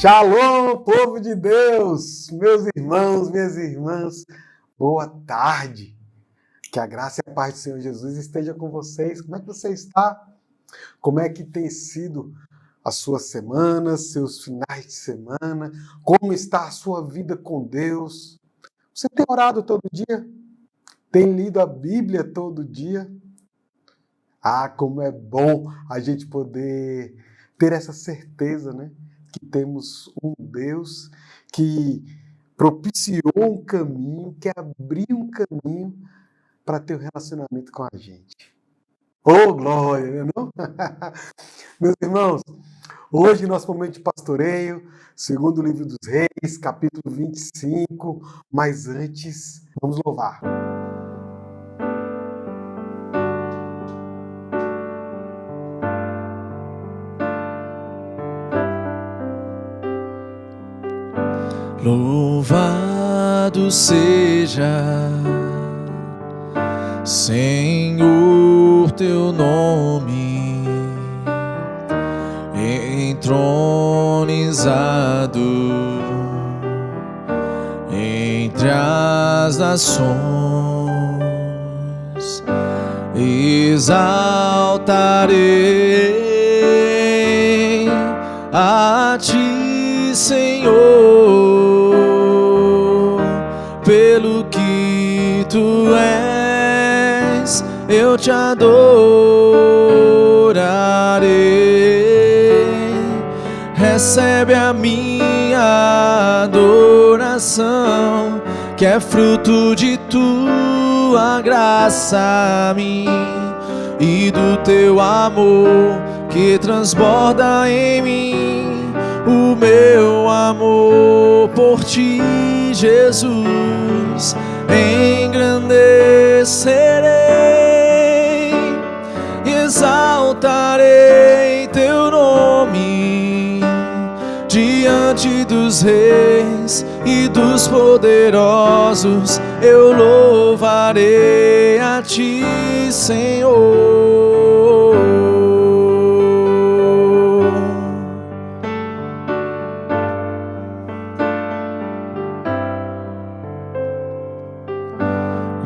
Shalom, povo de Deus, meus irmãos, minhas irmãs, boa tarde. Que a graça e a paz do Senhor Jesus esteja com vocês. Como é que você está? Como é que tem sido a sua semana, seus finais de semana? Como está a sua vida com Deus? Você tem orado todo dia? Tem lido a Bíblia todo dia? Ah, como é bom a gente poder ter essa certeza, né? Que temos um Deus que propiciou um caminho, que abriu um caminho para ter um relacionamento com a gente. Oh, glória, não? Meus irmãos, hoje nosso momento de pastoreio, segundo o livro dos Reis, capítulo 25, mas antes, vamos louvar. Louvado seja, Senhor, teu nome, entronizado entre as nações. Exaltarei a ti, Senhor, pelo que tu és, eu te adorarei. Recebe a minha adoração, que é fruto de tua graça a mim e do teu amor que transborda em mim. O meu amor por ti, Jesus, engrandecerei, exaltarei teu nome diante dos reis e dos poderosos. Eu louvarei a ti, Senhor.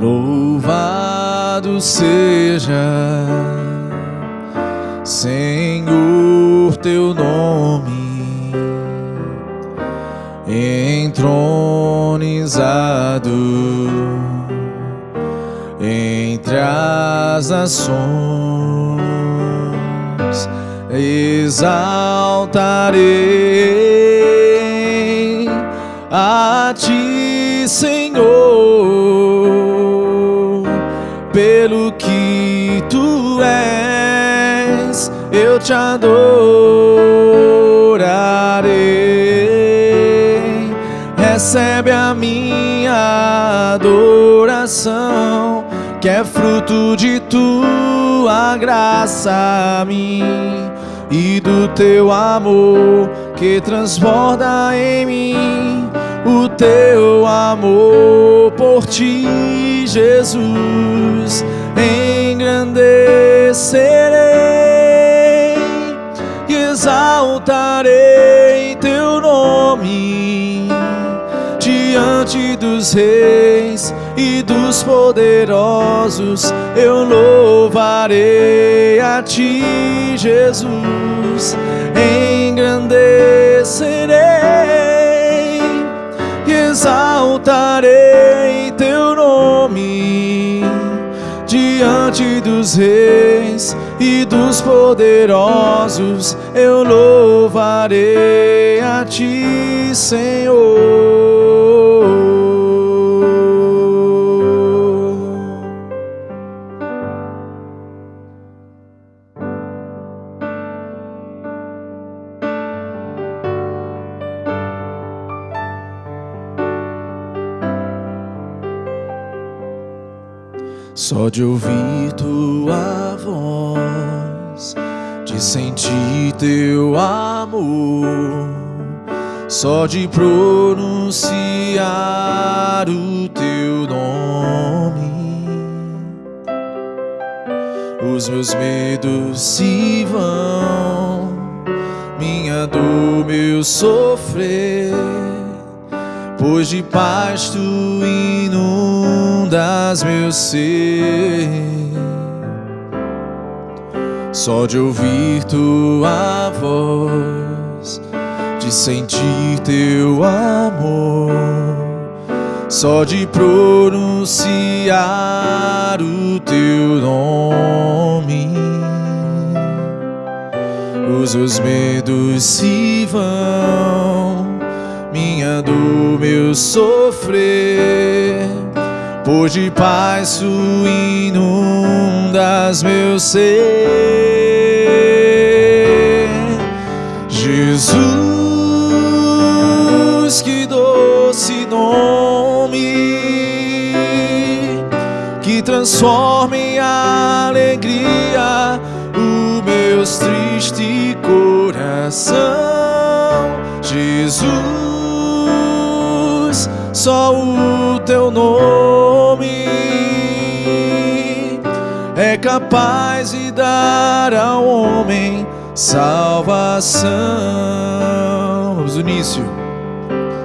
Louvado seja, Senhor, teu nome, entronizado entre as nações. Exaltarei a ti, Senhor, pelo que tu és, eu te adorarei. Recebe a minha adoração, que é fruto de tua graça a mim e do teu amor que transborda em mim. O teu amor por ti, Jesus, engrandecerei e exaltarei teu nome diante dos reis e dos poderosos. Eu louvarei a ti, Jesus, engrandecerei, exaltarei teu nome diante dos reis e dos poderosos. Eu louvarei a ti, Senhor. Só de ouvir tua voz, de sentir teu amor, só de pronunciar o teu nome, os meus medos se vão, minha dor, meu sofrer, pois de paz tu inundas meu ser. Só de ouvir tua voz, de sentir teu amor, só de pronunciar o teu nome, os meus medos se vão, minha dor, meu sofrer, pois de paz tu inundas meu ser. Jesus, que doce nome, que transforma em alegria o meu triste coração. Jesus, só o teu nome é capaz de dar ao homem salvação. Vamos no início.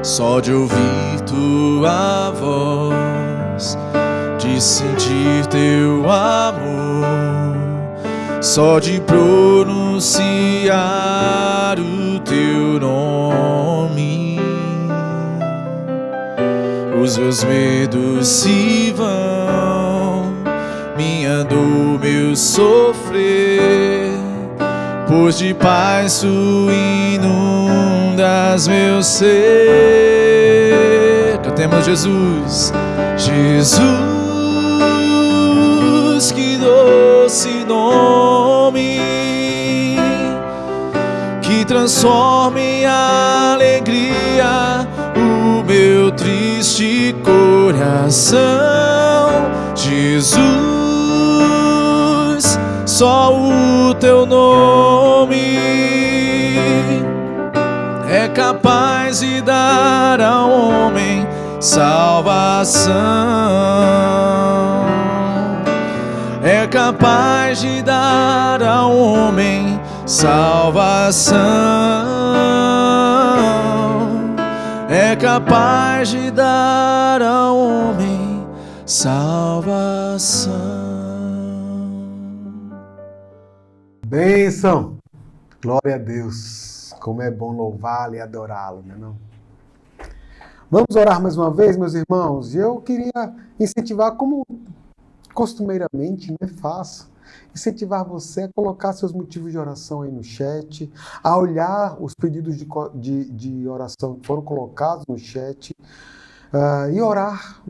Só de ouvir tua voz, de sentir teu amor, só de pronunciar o teu nome, os meus medos se vão, minha dor, meu sofrer, pois de paz tu inundas meu ser. Cantemos Jesus. Jesus, que doce nome, que transforma em alegria o meu triste coração. Jesus, só o teu nome é capaz de dar ao homem salvação, é capaz de dar ao homem salvação, é capaz de dar ao homem salvação. Bênção! Glória a Deus! Como é bom louvá-lo e adorá-lo, não é não? Vamos orar mais uma vez, meus irmãos? E eu queria incentivar, como costumeiramente faço, incentivar você a colocar seus motivos de oração aí no chat, a olhar os pedidos de oração que foram colocados no chat, e orar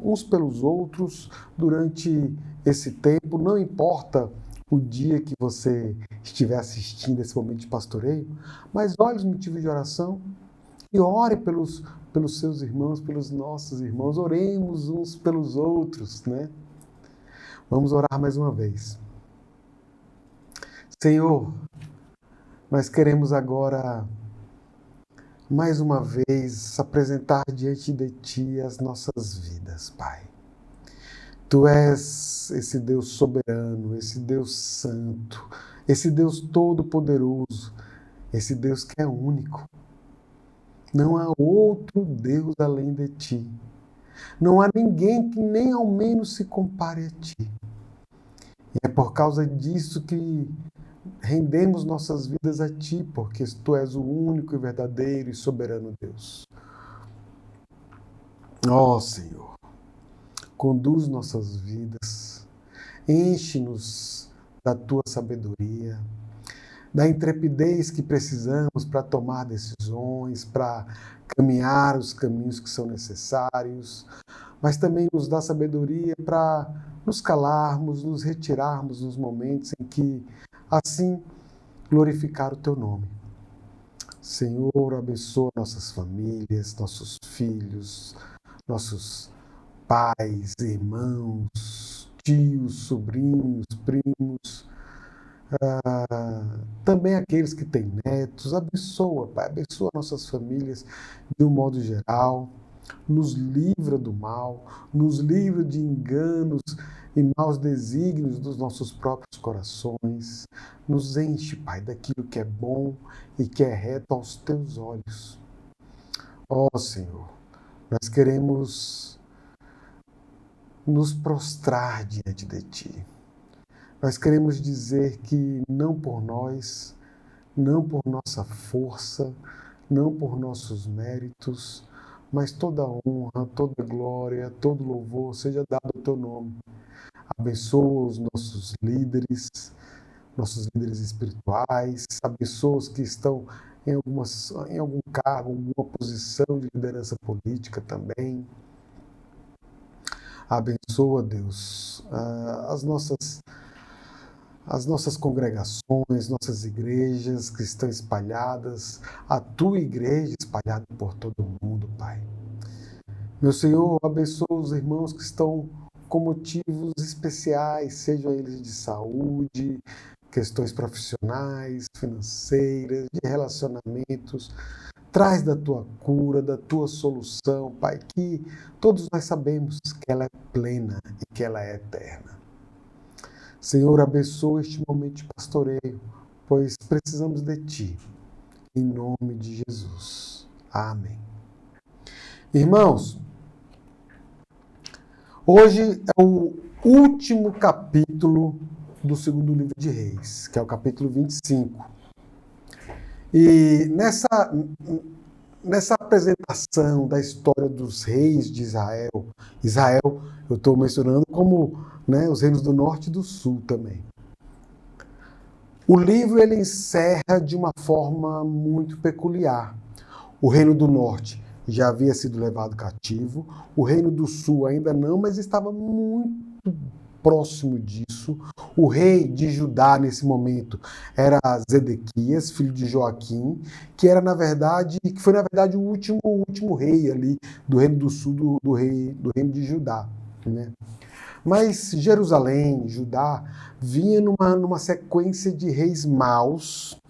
uns pelos outros durante esse tempo. Não importa o dia que você estiver assistindo esse momento de pastoreio, mas olhe os motivos de oração e ore pelos seus irmãos, pelos nossos irmãos. Oremos uns pelos outros, né? Vamos orar mais uma vez. Senhor, nós queremos agora, mais uma vez, apresentar diante de Ti as nossas vidas, Pai. Tu és esse Deus soberano, esse Deus santo, esse Deus todo-poderoso, esse Deus que é único. Não há outro Deus além de Ti. Não há ninguém que nem ao menos se compare a Ti. E é por causa disso que rendemos nossas vidas a Ti, porque Tu és o único e verdadeiro e soberano Deus. Ó Senhor, conduz nossas vidas, enche-nos da Tua sabedoria, da intrepidez que precisamos para tomar decisões, para caminhar os caminhos que são necessários, mas também nos dá sabedoria para nos calarmos, nos retirarmos nos momentos em que, assim, glorificar o Teu nome. Senhor, abençoa nossas famílias, nossos filhos, nossos pais, irmãos, tios, sobrinhos, primos, também aqueles que têm netos. Abençoa, Pai, abençoa nossas famílias de um modo geral. nos livra do mal, nos livra de enganos e maus desígnios dos nossos próprios corações. Nos enche, Pai, daquilo que é bom e que é reto aos teus olhos. Ó Senhor, nós queremos nos prostrar diante de Ti. Nós queremos dizer que não por nós, não por nossa força, não por nossos méritos, mas toda honra, toda glória, todo louvor seja dado ao Teu nome. Abençoa os nossos líderes espirituais, abençoa os que estão em algum cargo, em alguma posição de liderança política também. Abençoa, Deus, as nossas congregações, nossas igrejas que estão espalhadas, a Tua igreja espalhada por todo o mundo, Pai. Meu Senhor, abençoa os irmãos que estão com motivos especiais, sejam eles de saúde, questões profissionais, financeiras, de relacionamentos. Traz da Tua cura, da Tua solução, Pai, que todos nós sabemos que ela é plena e que ela é eterna. Senhor, abençoa este momento de pastoreio, pois precisamos de Ti. Em nome de Jesus. Amém. Irmãos, hoje é o último capítulo do segundo livro de Reis, que é o capítulo 25. E nessa apresentação da história dos reis de Israel, eu estou mencionando como, né, os reinos do norte e do sul também. O livro ele encerra de uma forma muito peculiar. O reino do norte já havia sido levado cativo, o reino do sul ainda não, mas estava muito próximo disso. O rei de Judá, nesse momento, era Zedequias, filho de Joaquim, que foi, na verdade, o último rei ali do reino do sul, do reino de Judá, né? Mas Jerusalém, Judá, vinha numa sequência de reis maus,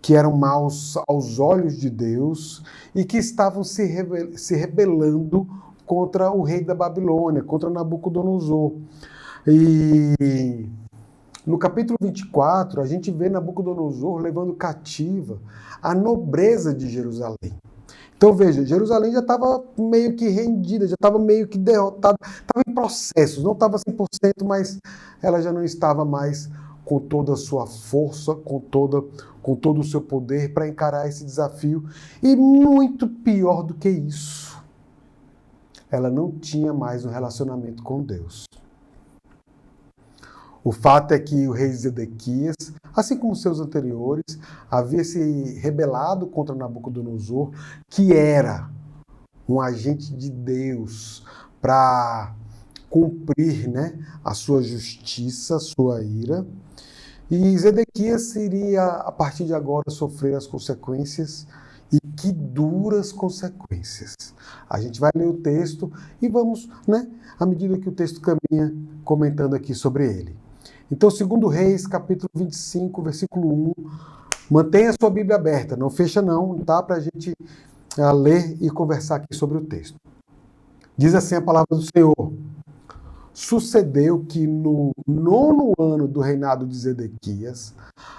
que eram maus aos olhos de Deus e que estavam se rebelando contra o rei da Babilônia, contra Nabucodonosor. E no capítulo 24, a gente vê Nabucodonosor levando cativa a nobreza de Jerusalém. Então veja, Jerusalém já estava meio que rendida, já estava meio que derrotada, estava em processos, não estava 100%, mas ela já não estava mais com toda a sua força, com todo o seu poder para encarar esse desafio. E muito pior do que isso, ela não tinha mais um relacionamento com Deus. O fato é que o rei Zedequias, assim como seus anteriores, havia se rebelado contra Nabucodonosor, que era um agente de Deus para cumprir, né, a sua justiça, a sua ira. E Zedequias iria, a partir de agora, sofrer as consequências, e que duras consequências. A gente vai ler o texto e vamos, né, à medida que o texto caminha, comentando aqui sobre ele. Então, 2 Reis, capítulo 25, versículo 1. Mantenha a sua Bíblia aberta, não fecha não, tá? Para a gente ler e conversar aqui sobre o texto. Diz assim a palavra do Senhor. Sucedeu que no 9º ano do reinado de Zedequias,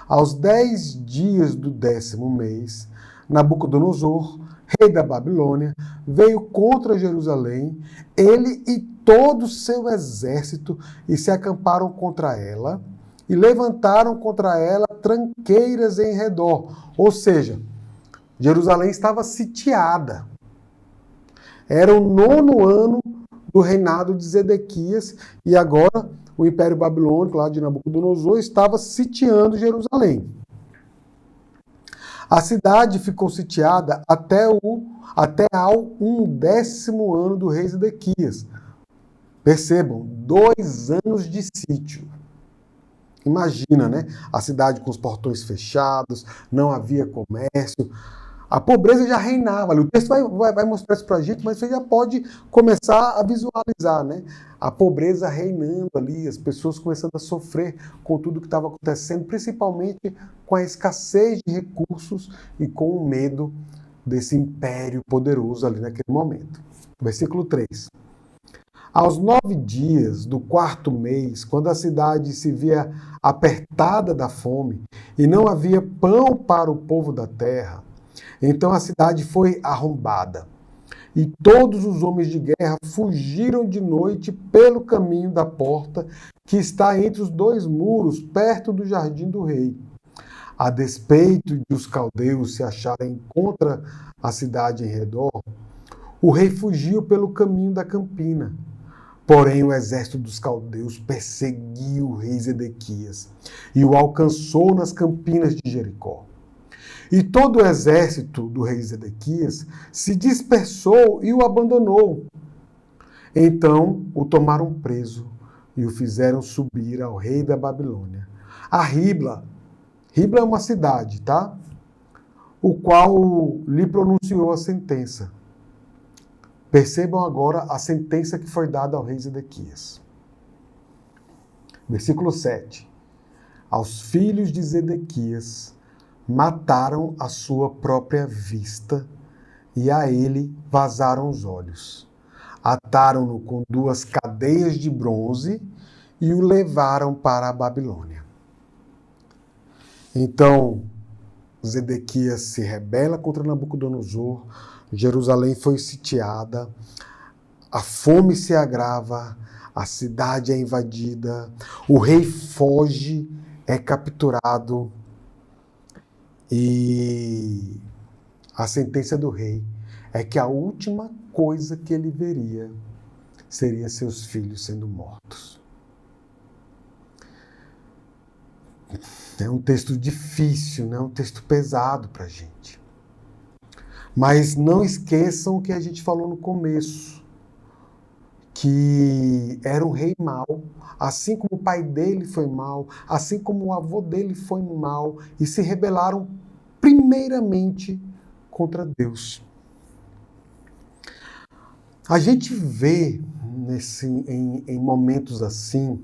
aos 10 dias do 10º mês, Nabucodonosor, rei da Babilônia, veio contra Jerusalém, ele e todo o seu exército, e se acamparam contra ela, e levantaram contra ela tranqueiras em redor. Ou seja, Jerusalém estava sitiada. Era o 9º ano do reinado de Zedequias, e agora o Império Babilônico, lá de Nabucodonosor, estava sitiando Jerusalém. A cidade ficou sitiada até ao 11º ano do rei Zedequias. Percebam, 2 anos de sítio. Imagina, né? A cidade com os portões fechados, não havia comércio. A pobreza já reinava ali. O texto vai mostrar isso para a gente, mas você já pode começar a visualizar, né? A pobreza reinando ali, as pessoas começando a sofrer com tudo que estava acontecendo, principalmente com a escassez de recursos e com o medo desse império poderoso ali naquele momento. Versículo 3. Aos 9 dias do 4º mês, quando a cidade se via apertada da fome e não havia pão para o povo da terra, então a cidade foi arrombada. E todos os homens de guerra fugiram de noite pelo caminho da porta que está entre os 2 muros, perto do jardim do rei. A despeito de os caldeus se acharem contra a cidade em redor, o rei fugiu pelo caminho da campina. Porém, o exército dos caldeus perseguiu o rei Zedequias e o alcançou nas campinas de Jericó. E todo o exército do rei Zedequias se dispersou e o abandonou. Então o tomaram preso e o fizeram subir ao rei da Babilônia, a Ribla. Ribla é uma cidade, tá? O qual lhe pronunciou a sentença. Percebam agora a sentença que foi dada ao rei Zedequias. Versículo 7. Aos filhos de Zedequias mataram a sua própria vista e a ele vazaram os olhos. Ataram-no com 2 cadeias de bronze e o levaram para a Babilônia. Então, Zedequias se rebela contra Nabucodonosor, Jerusalém foi sitiada, a fome se agrava, a cidade é invadida, o rei foge, é capturado e a sentença do rei é que a última coisa que ele veria seria seus filhos sendo mortos. É um texto difícil, né? Um texto pesado para a gente. Mas não esqueçam o que a gente falou no começo, que era um rei mau, assim como o pai dele foi mau, assim como o avô dele foi mau, e se rebelaram primeiramente contra Deus. A gente vê em momentos assim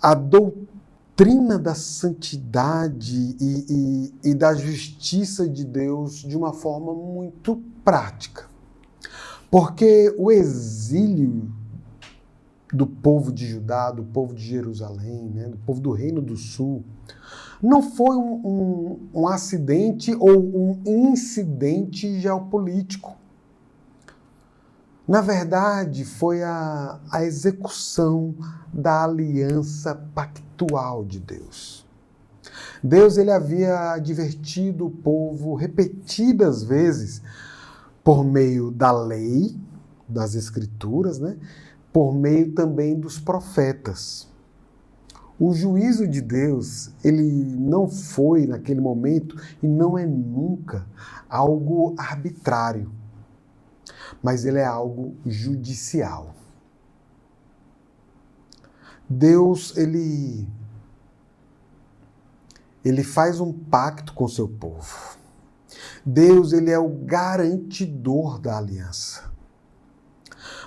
a doutrina da santidade e da justiça de Deus de uma forma muito prática. Porque o exílio do povo de Judá, do povo de Jerusalém, né, do povo do Reino do Sul, não foi um acidente ou um incidente geopolítico. Na verdade, foi a execução da aliança pactual de Deus. Deus ele havia advertido o povo repetidas vezes por meio da lei, das escrituras, né? Por meio também dos profetas. O juízo de Deus, ele não foi naquele momento e não é nunca algo arbitrário, mas ele é algo judicial. Deus, ele faz um pacto com o seu povo. Deus, ele é o garantidor da aliança.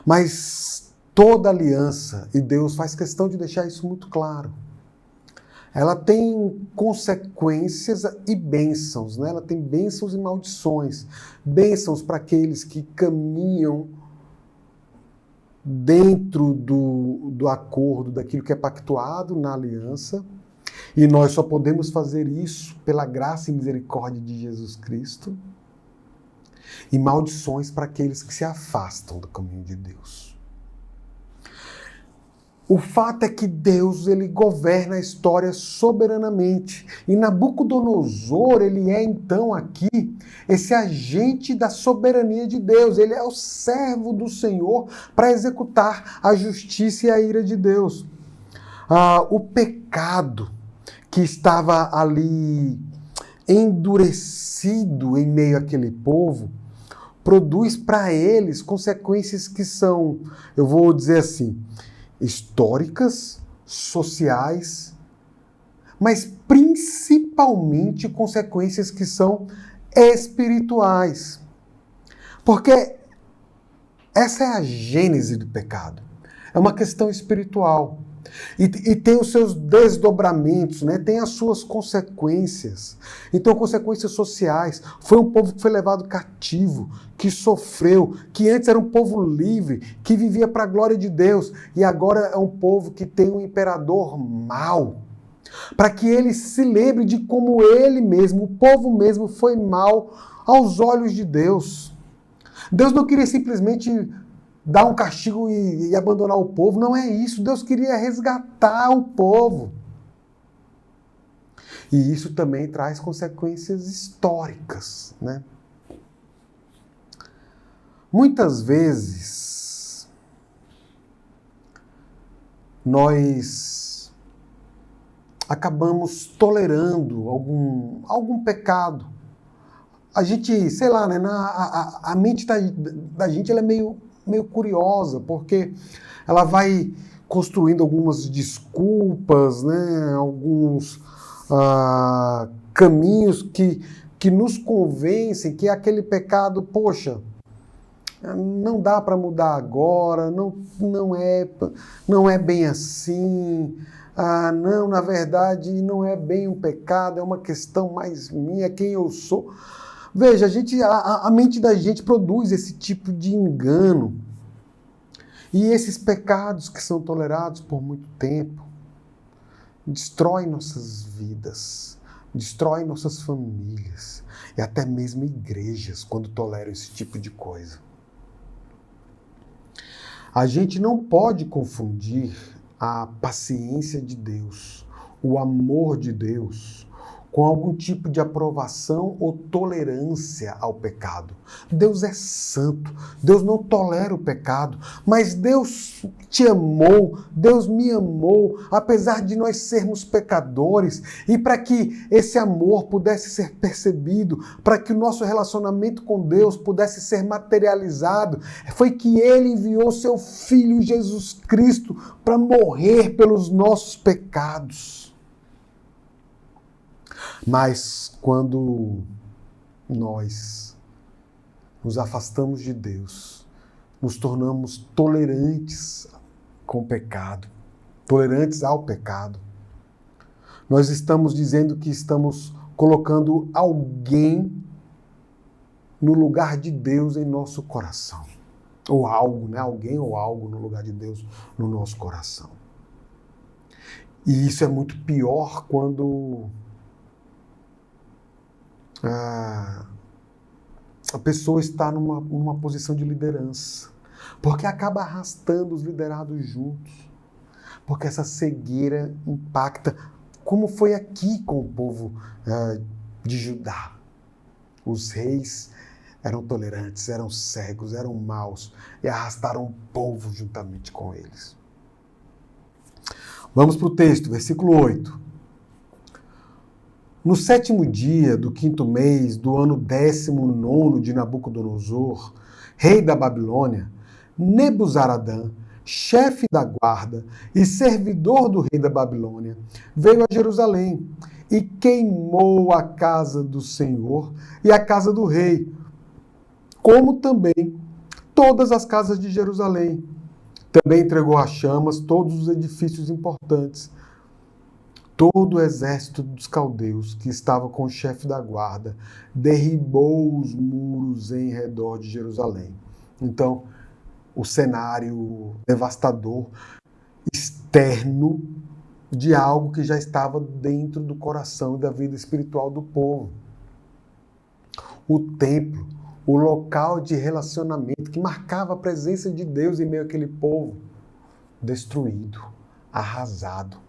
Mas toda aliança, e Deus faz questão de deixar isso muito claro, ela tem consequências e bênçãos, né? Ela tem bênçãos e maldições. Bênçãos para aqueles que caminham dentro do acordo, daquilo que é pactuado na aliança. E nós só podemos fazer isso pela graça e misericórdia de Jesus Cristo. E maldições para aqueles que se afastam do caminho de Deus. O fato é que Deus, ele governa a história soberanamente. E Nabucodonosor, ele é então aqui esse agente da soberania de Deus. Ele é o servo do Senhor para executar a justiça e a ira de Deus. O pecado que estava ali endurecido em meio àquele povo, produz para eles consequências que são, eu vou dizer assim, históricas, sociais, mas principalmente consequências que são espirituais. Porque essa é a gênese do pecado. É uma questão espiritual. E tem os seus desdobramentos, né? Tem as suas consequências. Então, consequências sociais. Foi um povo que foi levado cativo, que sofreu, que antes era um povo livre, que vivia para a glória de Deus, e agora é um povo que tem um imperador mau. Para que ele se lembre de como ele mesmo, o povo mesmo, foi mau aos olhos de Deus. Deus não queria simplesmente dar um castigo e abandonar o povo. Não é isso. Deus queria resgatar o povo. E isso também traz consequências históricas, né? Muitas vezes, nós acabamos tolerando algum pecado. A gente, sei lá, né? A mente da gente ela é meio curiosa, porque ela vai construindo algumas desculpas, né? Alguns caminhos que nos convencem que aquele pecado, poxa, não dá para mudar agora, não é bem assim, não, na verdade não é bem um pecado, é uma questão mais minha, quem eu sou. Veja, a mente da gente produz esse tipo de engano. E esses pecados que são tolerados por muito tempo destroem nossas vidas, destroem nossas famílias e até mesmo igrejas quando toleram esse tipo de coisa. A gente não pode confundir a paciência de Deus, o amor de Deus, com algum tipo de aprovação ou tolerância ao pecado. Deus é santo, Deus não tolera o pecado, mas Deus te amou, Deus me amou, apesar de nós sermos pecadores, e para que esse amor pudesse ser percebido, para que o nosso relacionamento com Deus pudesse ser materializado, foi que Ele enviou seu Filho Jesus Cristo para morrer pelos nossos pecados. Mas quando nós nos afastamos de Deus, nos tornamos tolerantes com o pecado, tolerantes ao pecado, nós estamos dizendo que estamos colocando alguém no lugar de Deus em nosso coração. Ou algo, né? Alguém ou algo no lugar de Deus no nosso coração. E isso é muito pior quando a pessoa está numa posição de liderança, porque acaba arrastando os liderados juntos, porque essa cegueira impacta, como foi aqui com o povo de Judá. Os reis eram tolerantes, eram cegos, eram maus e arrastaram o povo juntamente com eles. Vamos para o texto, versículo 8. No 7º dia do 5º mês do ano 19º de Nabucodonosor, rei da Babilônia, Nebuzaradã, chefe da guarda e servidor do rei da Babilônia, veio a Jerusalém e queimou a casa do Senhor e a casa do rei, como também todas as casas de Jerusalém. Também entregou às chamas todos os edifícios importantes. Todo o exército dos caldeus que estava com o chefe da guarda derribou os muros em redor de Jerusalém. Então, o cenário devastador, externo, de algo que já estava dentro do coração e da vida espiritual do povo. O templo, o local de relacionamento que marcava a presença de Deus em meio àquele povo, destruído, arrasado.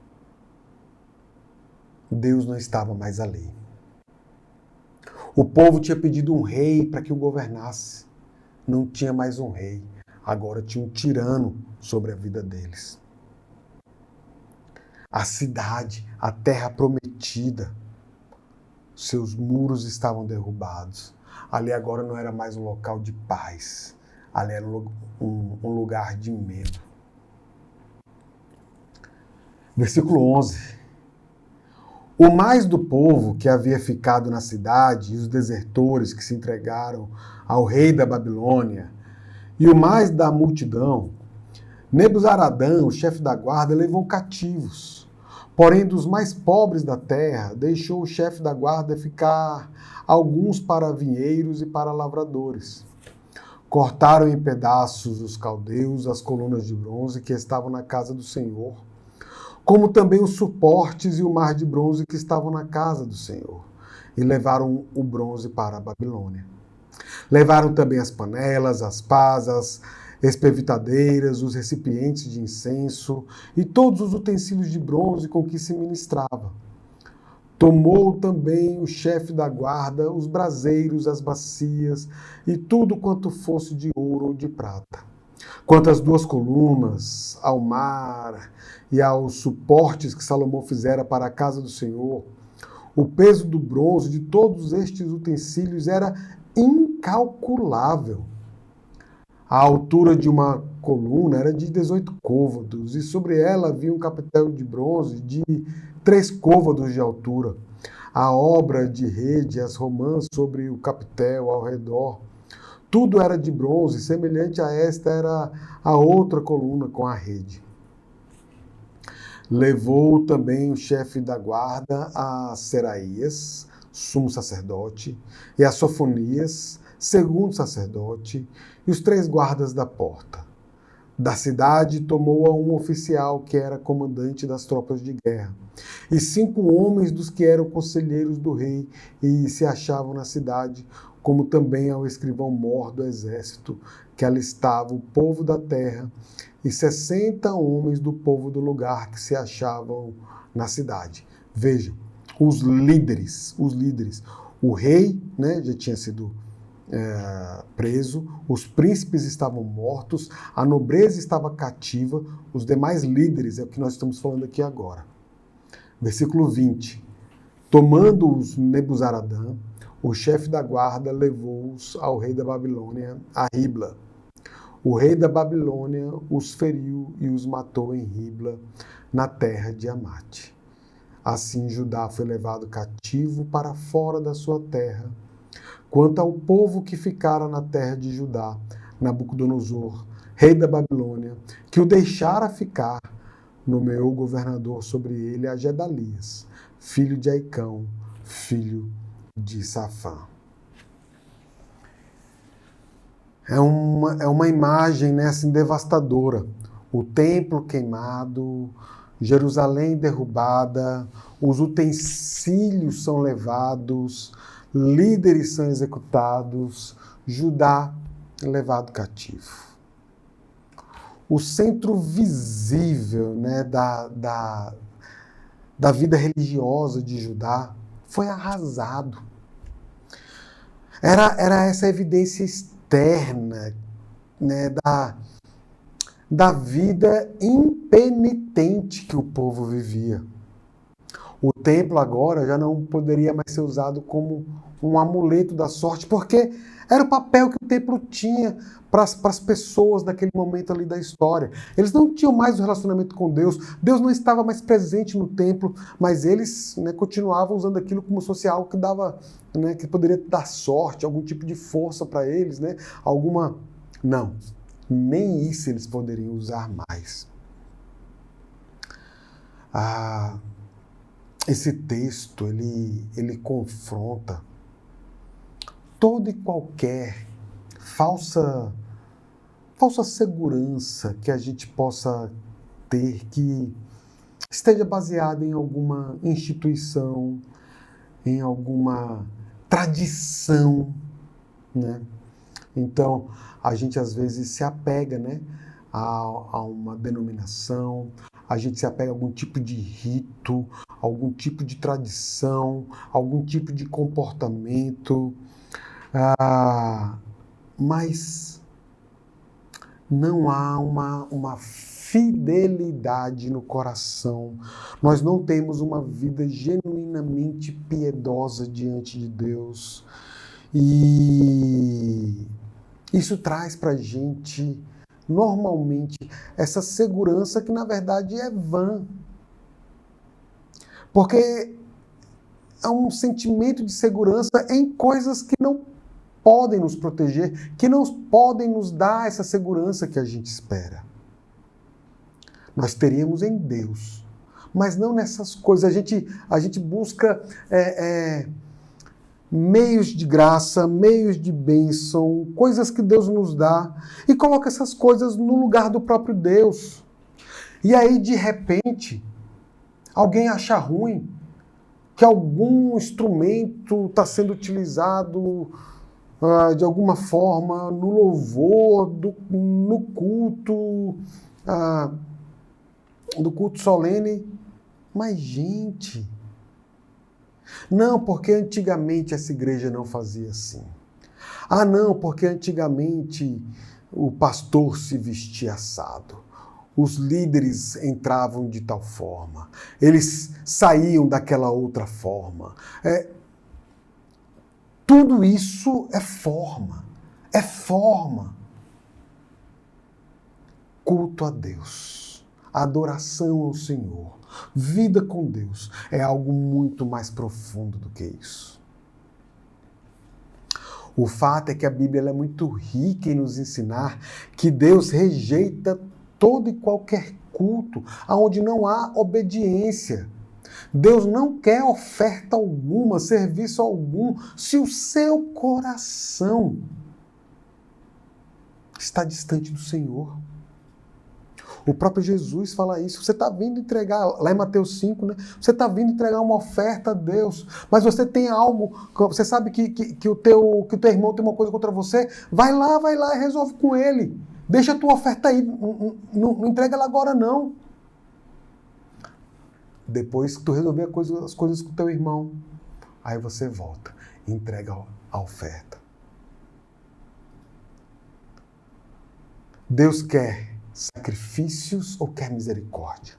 Deus não estava mais ali. O povo tinha pedido um rei para que o governasse. Não tinha mais um rei. Agora tinha um tirano sobre a vida deles. A cidade, a terra prometida, seus muros estavam derrubados. Ali agora não era mais um local de paz. Ali era um lugar de medo. Versículo 11. O mais do povo que havia ficado na cidade e os desertores que se entregaram ao rei da Babilônia e o mais da multidão Nebuzaradã, o chefe da guarda, levou cativos. Porém, dos mais pobres da terra, deixou o chefe da guarda ficar alguns para vinheiros e para lavradores. Cortaram em pedaços os caldeus as colunas de bronze que estavam na casa do Senhor, como também os suportes e o mar de bronze que estavam na casa do Senhor, e levaram o bronze para a Babilônia. Levaram também as panelas, as pás, as espevitadeiras, os recipientes de incenso e todos os utensílios de bronze com que se ministrava. Tomou também o chefe da guarda os braseiros, as bacias e tudo quanto fosse de ouro ou de prata. Quanto às 2 colunas, ao mar e aos suportes que Salomão fizera para a casa do Senhor, o peso do bronze de todos estes utensílios era incalculável. A altura de uma coluna era de 18 côvados, e sobre ela havia um capitel de bronze de 3 côvados de altura. A obra de rede, as romãs sobre o capitel ao redor, tudo era de bronze, semelhante a esta era a outra coluna com a rede. Levou também o chefe da guarda a Seraías, sumo sacerdote, e a Sofonias, segundo sacerdote, e os 3 guardas da porta. Da cidade tomou a um oficial que era comandante das tropas de guerra, e 5 homens dos que eram conselheiros do rei e se achavam na cidade, como também ao escrivão-mor do exército, que alistava o povo da terra, e 60 homens do povo do lugar que se achavam na cidade. Vejam, os líderes. O rei, né, já tinha sido preso, os príncipes estavam mortos, a nobreza estava cativa, os demais líderes, é o que nós estamos falando aqui agora. Versículo 20. Tomando-os Nebuzaradã, o chefe da guarda levou-os ao rei da Babilônia, a Ribla. O rei da Babilônia os feriu e os matou em Ribla, na terra de Amate. Assim Judá foi levado cativo para fora da sua terra. Quanto ao povo que ficara na terra de Judá, Nabucodonosor, rei da Babilônia, que o deixara ficar, nomeou governador sobre ele a Gedalias, filho de Aicão, filho de Safã. É uma imagem, né, assim, devastadora. O templo queimado, Jerusalém derrubada, os utensílios são levados, líderes são executados, Judá levado cativo. O centro visível, né, da vida religiosa de Judá foi arrasado. Era essa evidência externa, né, da vida impenitente que o povo vivia. O templo agora já não poderia mais ser usado como um amuleto da sorte, porque era o papel que o templo tinha para as pessoas naquele momento ali da história. Eles não tinham mais o relacionamento com Deus, Deus não estava mais presente no templo, mas eles, né, continuavam usando aquilo como se fosse algo que dava, né, que poderia dar sorte, algum tipo de força para eles, né, Não, nem isso eles poderiam usar mais. Esse texto, ele confronta toda e qualquer falsa segurança que a gente possa ter, que esteja baseada em alguma instituição, em alguma tradição, né? Então, a gente às vezes se apega, né, a uma denominação, a gente se apega a algum tipo de rito, algum tipo de tradição, algum tipo de comportamento, mas não há uma fidelidade no coração. Nós não temos uma vida genuinamente piedosa diante de Deus. E isso traz para a gente, normalmente, essa segurança que, na verdade, é vã. Porque é um sentimento de segurança em coisas que não podem nos proteger, que não podem nos dar essa segurança que a gente espera. nós teríamos em Deus. Mas não nessas coisas. A gente busca meios de graça, meios de bênção, coisas que Deus nos dá, e coloca essas coisas no lugar do próprio Deus. E aí, de repente, alguém acha ruim que algum instrumento está sendo utilizado de alguma forma no louvor, no culto, do culto solene. Mas, gente, não, porque antigamente essa igreja não fazia assim. Ah, não, porque antigamente o pastor se vestia assado. Os líderes entravam de tal forma. Eles saíam daquela outra forma. Tudo isso é forma. É forma. Culto a Deus. Adoração ao Senhor. Vida com Deus é algo muito mais profundo do que isso. O fato é que a Bíblia ela é muito rica em nos ensinar que Deus rejeita todo e qualquer culto onde não há obediência. Deus não quer oferta alguma, serviço algum, se o seu coração está distante do Senhor. O próprio Jesus fala isso. Você está vindo entregar, lá em Mateus 5, né? Você está vindo entregar uma oferta a Deus, mas você tem algo, você sabe que o teu irmão tem uma coisa contra você, vai lá e resolve com ele. Deixa a tua oferta aí, não entrega ela agora não. Depois que tu resolver as coisas com o teu irmão, aí você volta e entrega a oferta. Deus quer sacrifícios ou quer misericórdia?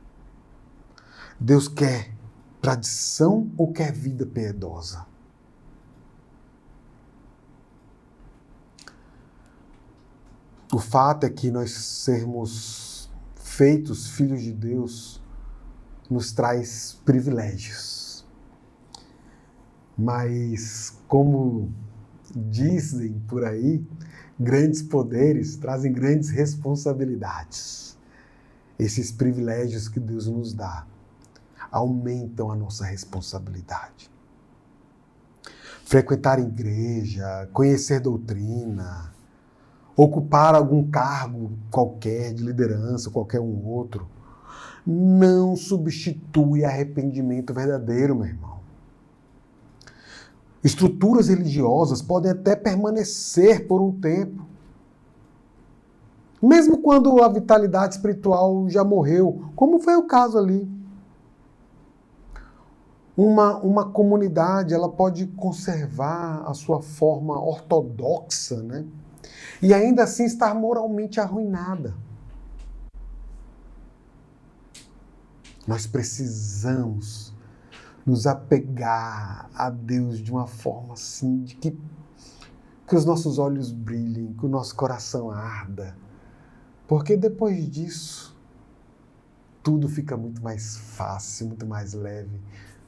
Deus quer tradição ou quer vida piedosa? O fato é que nós sermos feitos filhos de Deus nos traz privilégios. Mas, como dizem por aí, grandes poderes trazem grandes responsabilidades. Esses privilégios que Deus nos dá aumentam a nossa responsabilidade. Frequentar a igreja, conhecer doutrina, ocupar algum cargo qualquer de liderança, qualquer um outro, não substitui arrependimento verdadeiro, meu irmão. Estruturas religiosas podem até permanecer por um tempo. Mesmo quando a vitalidade espiritual já morreu, como foi o caso ali. Uma comunidade ela pode conservar a sua forma ortodoxa, né? E ainda assim estar moralmente arruinada. Nós precisamos nos apegar a Deus de uma forma assim, de que os nossos olhos brilhem, que o nosso coração arda. Porque depois disso, tudo fica muito mais fácil, muito mais leve.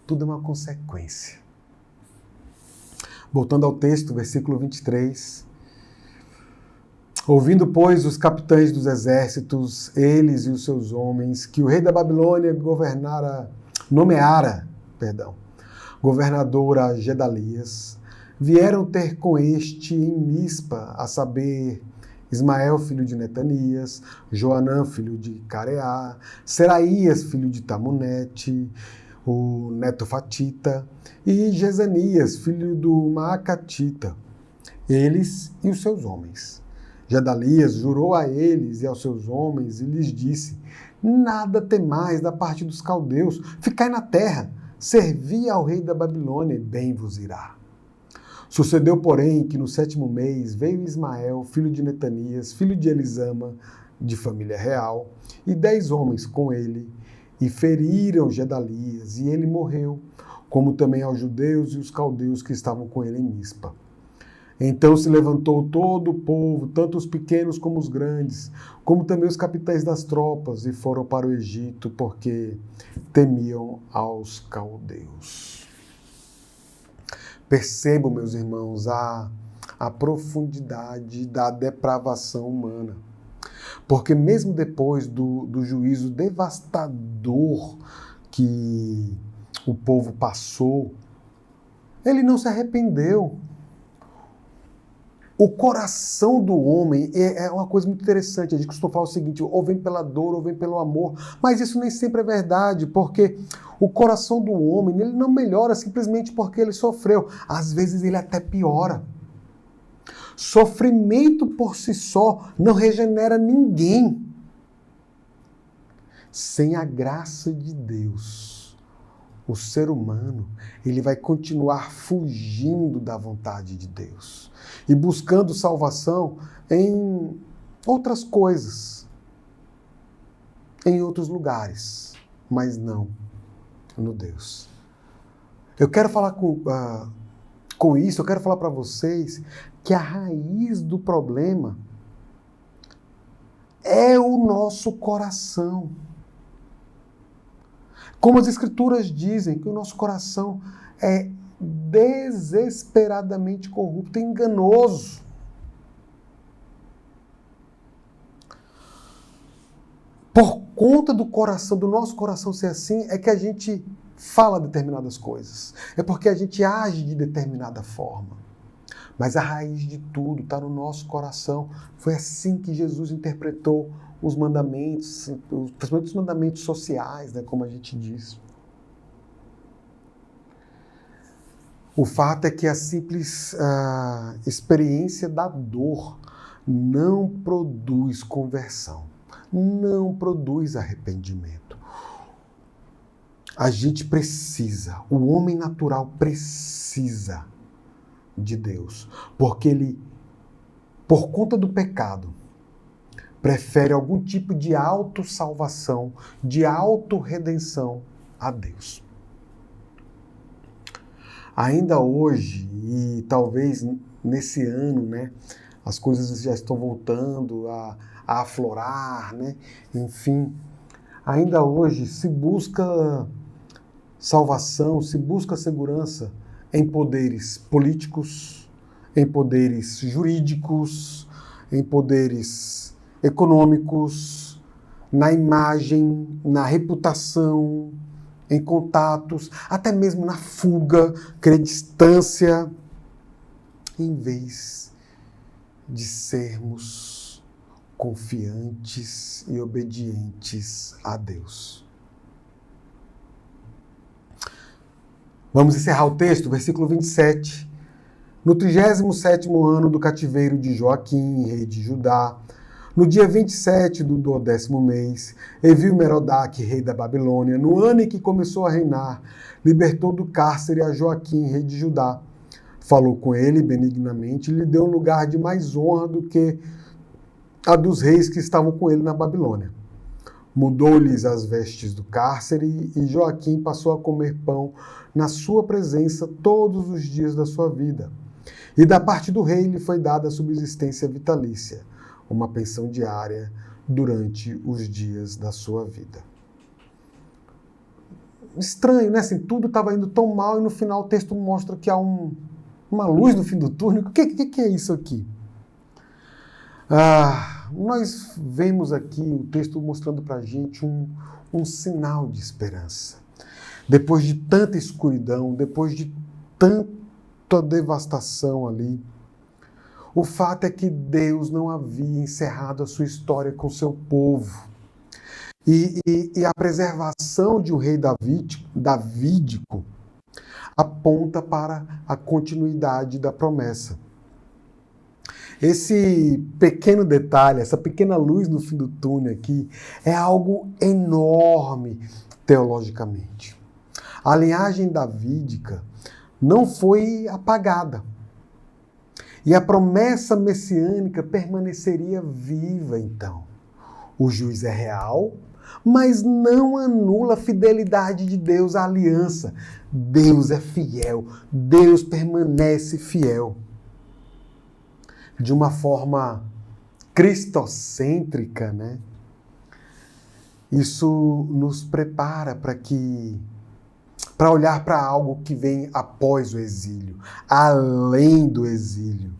Tudo é uma consequência. Voltando ao texto, versículo 23. Ouvindo, pois, os capitães dos exércitos, eles e os seus homens, que o rei da Babilônia nomeara governador a Gedalias, vieram ter com este em Mispa, a saber, Ismael, filho de Netanias, Joanã, filho de Careá, Seraías, filho de Tamunete, o netofatita, e Jezanias, filho do Maacatita, eles e os seus homens. Gedalias jurou a eles e aos seus homens e lhes disse: nada temais da parte dos caldeus, ficai na terra, servi ao rei da Babilônia e bem vos irá. Sucedeu, porém, que no 7º mês veio Ismael, filho de Netanias, filho de Elisama, de família real, e 10 homens com ele, e feriram Gedalias, e ele morreu, como também aos judeus e os caldeus que estavam com ele em Mispa. Então se levantou todo o povo, tanto os pequenos como os grandes, como também os capitães das tropas, e foram para o Egito, porque temiam aos caldeus. Percebam, meus irmãos, a profundidade da depravação humana. Porque mesmo depois do juízo devastador que o povo passou, ele não se arrependeu. O coração do homem é uma coisa muito interessante. A gente costuma falar o seguinte, ou vem pela dor, ou vem pelo amor. Mas isso nem sempre é verdade, porque o coração do homem ele não melhora simplesmente porque ele sofreu. Às vezes ele até piora. Sofrimento por si só não regenera ninguém. Sem a graça de Deus, o ser humano ele vai continuar fugindo da vontade de Deus e buscando salvação em outras coisas, em outros lugares, mas não no Deus. Eu quero falar com isso, eu quero falar para vocês que a raiz do problema é o nosso coração. Como as Escrituras dizem, que o nosso coração é desesperadamente corrupto e enganoso. Por conta do nosso coração ser assim, é que a gente fala determinadas coisas. É porque a gente age de determinada forma. Mas a raiz de tudo está no nosso coração. Foi assim que Jesus interpretou os mandamentos, principalmente os mandamentos sociais, né, como a gente diz. O fato é que a simples experiência da dor não produz conversão, não produz arrependimento. A gente precisa, o homem natural precisa de Deus, porque ele, por conta do pecado, prefere algum tipo de autossalvação, de autorredenção a Deus. Ainda hoje, e talvez nesse ano, né, as coisas já estão voltando a aflorar, né? Enfim, ainda hoje se busca salvação, se busca segurança em poderes políticos, em poderes jurídicos, em poderes econômicos, na imagem, na reputação, em contatos, até mesmo na fuga, querer distância, em vez de sermos confiantes e obedientes a Deus. Vamos encerrar o texto, versículo 27. No 37º ano do cativeiro de Joaquim, rei de Judá, no dia 27 do 12º mês, Evil-Merodach, rei da Babilônia, no ano em que começou a reinar, libertou do cárcere a Joaquim, rei de Judá. Falou com ele benignamente e lhe deu um lugar de mais honra do que a dos reis que estavam com ele na Babilônia. Mudou-lhes as vestes do cárcere e Joaquim passou a comer pão na sua presença todos os dias da sua vida. E da parte do rei lhe foi dada a subsistência vitalícia, uma pensão diária durante os dias da sua vida. Estranho, né? Assim, tudo estava indo tão mal e no final o texto mostra que há uma luz no fim do túnel. O que é isso aqui? Nós vemos aqui o texto mostrando para a gente um sinal de esperança. Depois de tanta escuridão, depois de tanta devastação ali, o fato é que Deus não havia encerrado a sua história com seu povo. E a preservação de um rei davídico aponta para a continuidade da promessa. Esse pequeno detalhe, essa pequena luz no fim do túnel aqui, é algo enorme teologicamente. A linhagem davídica não foi apagada. E a promessa messiânica permaneceria viva, então. O juiz é real, mas não anula a fidelidade de Deus à aliança. Deus é fiel, Deus permanece fiel. De uma forma cristocêntrica, né? Isso nos prepara para olhar para algo que vem após o exílio, além do exílio,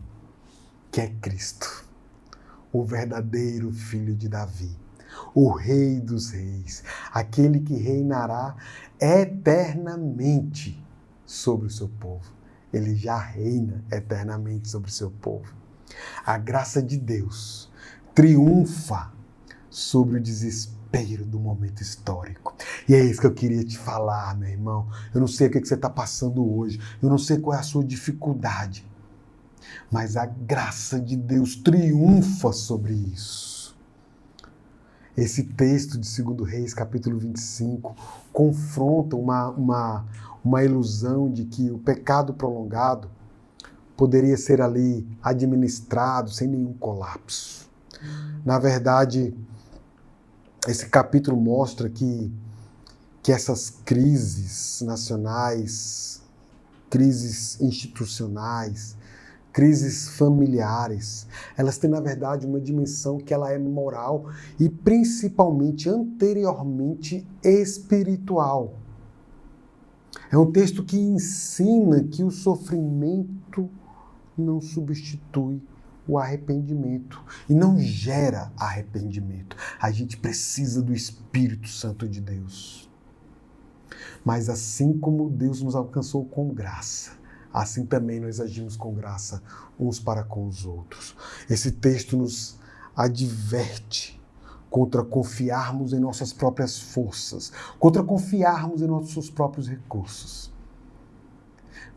que é Cristo. o verdadeiro filho de Davi, o Rei dos Reis, aquele que reinará eternamente sobre o seu povo. Ele já reina eternamente sobre o seu povo. A graça de Deus triunfa sobre o desespero do momento histórico. E é isso que eu queria te falar, meu irmão. Eu não sei o que você está passando hoje, eu não sei qual é a sua dificuldade, mas a graça de Deus triunfa sobre isso. Esse texto de 2 Reis, capítulo 25, confronta uma ilusão de que o pecado prolongado poderia ser ali administrado sem nenhum colapso. Na verdade, esse capítulo mostra que essas crises nacionais, crises institucionais, crises familiares, elas têm, na verdade, uma dimensão que ela é moral e, principalmente, anteriormente, espiritual. É um texto que ensina que o sofrimento não substitui o arrependimento e não gera arrependimento. A gente precisa do Espírito Santo de Deus. Mas assim como Deus nos alcançou com graça, assim também nós agimos com graça uns para com os outros. Esse texto nos adverte contra confiarmos em nossas próprias forças, contra confiarmos em nossos próprios recursos,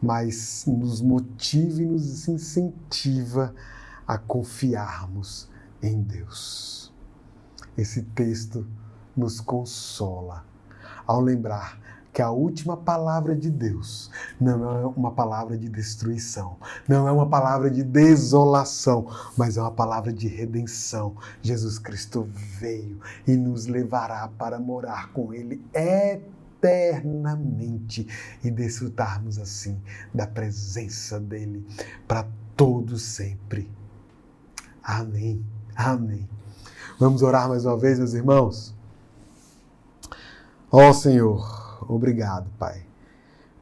mas nos motiva e nos incentiva a confiarmos em Deus. Esse texto nos consola ao lembrar que a última palavra de Deus não é uma palavra de destruição, não é uma palavra de desolação, mas é uma palavra de redenção. Jesus Cristo veio e nos levará para morar com Ele eternamente e desfrutarmos assim da presença dEle para todo sempre. Amém. Amém. Vamos orar mais uma vez, meus irmãos? Ó Senhor, obrigado, Pai,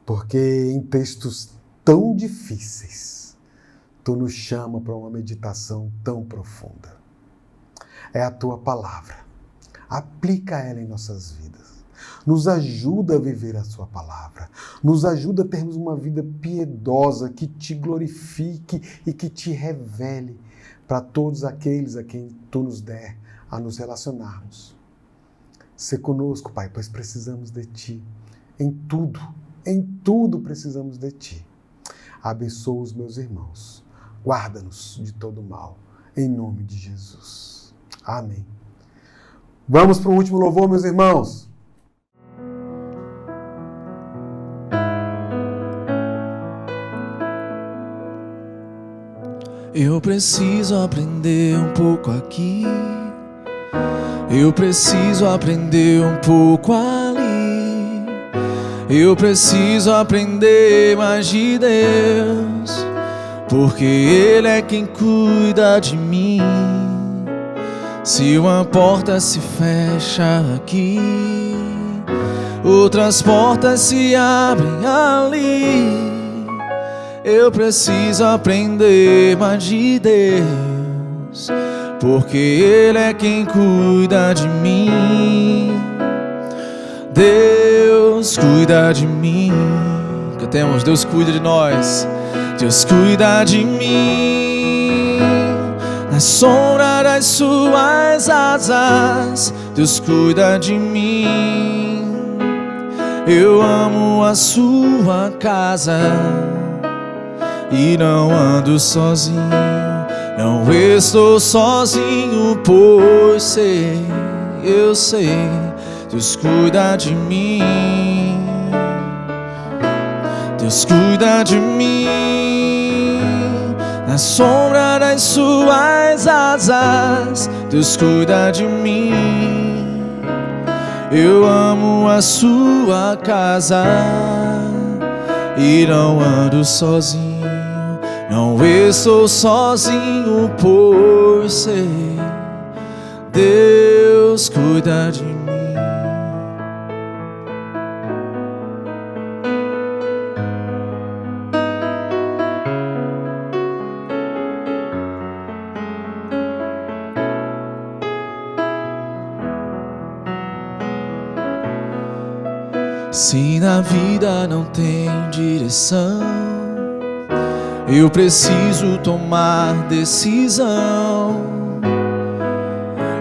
porque em textos tão difíceis, Tu nos chama para uma meditação tão profunda. É a Tua palavra. Aplica ela em nossas vidas. Nos ajuda a viver a Sua palavra. Nos ajuda a termos uma vida piedosa que Te glorifique e que Te revele para todos aqueles a quem Tu nos der a nos relacionarmos. Sê conosco, Pai, pois precisamos de Ti. Em tudo precisamos de Ti. Abençoa os meus irmãos. Guarda-nos de todo mal. Em nome de Jesus. Amém. Vamos para o último louvor, meus irmãos. Eu preciso aprender um pouco aqui. Eu preciso aprender um pouco ali. Eu preciso aprender mais de Deus, porque Ele é quem cuida de mim. Se uma porta se fecha aqui, outras portas se abrem ali. Eu preciso aprender mais de Deus, porque Ele é quem cuida de mim. Deus cuida de mim. Cantemos, Deus cuida de nós. Deus cuida de mim. Na sombra das suas asas, Deus cuida de mim. Eu amo a sua casa e não ando sozinho. Não estou sozinho, pois eu sei, Deus cuida de mim. Deus cuida de mim. Na sombra das suas asas, Deus cuida de mim. Eu amo a sua casa e não ando sozinho. Não estou sozinho, pois sei, Deus cuida de mim. Se na vida não tem direção, eu preciso tomar decisão.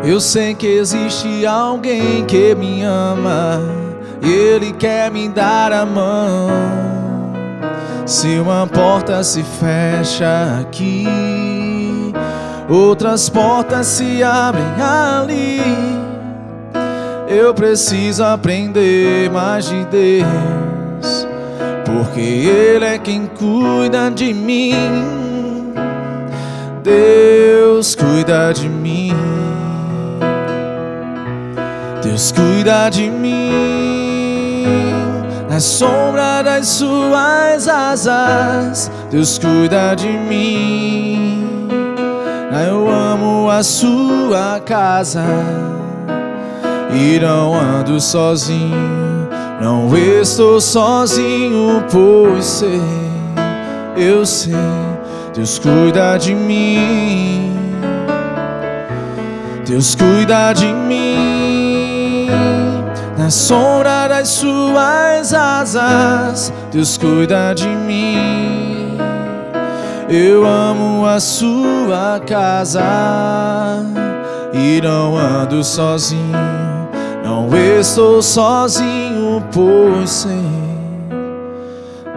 Eu sei que existe alguém que me ama, Ele quer me dar a mão. Se uma porta se fecha aqui, outras portas se abrem ali. Eu preciso aprender mais de Deus, porque Ele é quem cuida de mim. Deus cuida de mim. Deus cuida de mim. Na sombra das suas asas, Deus cuida de mim. Eu amo a sua casa e não ando sozinho, não estou sozinho, pois eu sei, Deus cuida de mim. Deus cuida de mim. Na sombra das suas asas, Deus cuida de mim. Eu amo a sua casa e não ando sozinho, não estou sozinho, pois sei,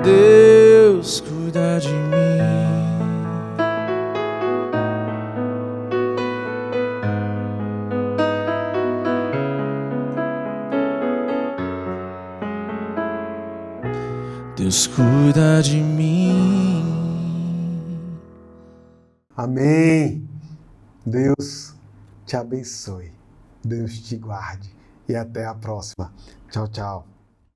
Deus cuida de mim. Deus cuida de mim. Amém. Deus te abençoe. Deus te guarde. E até a próxima. Tchau, tchau.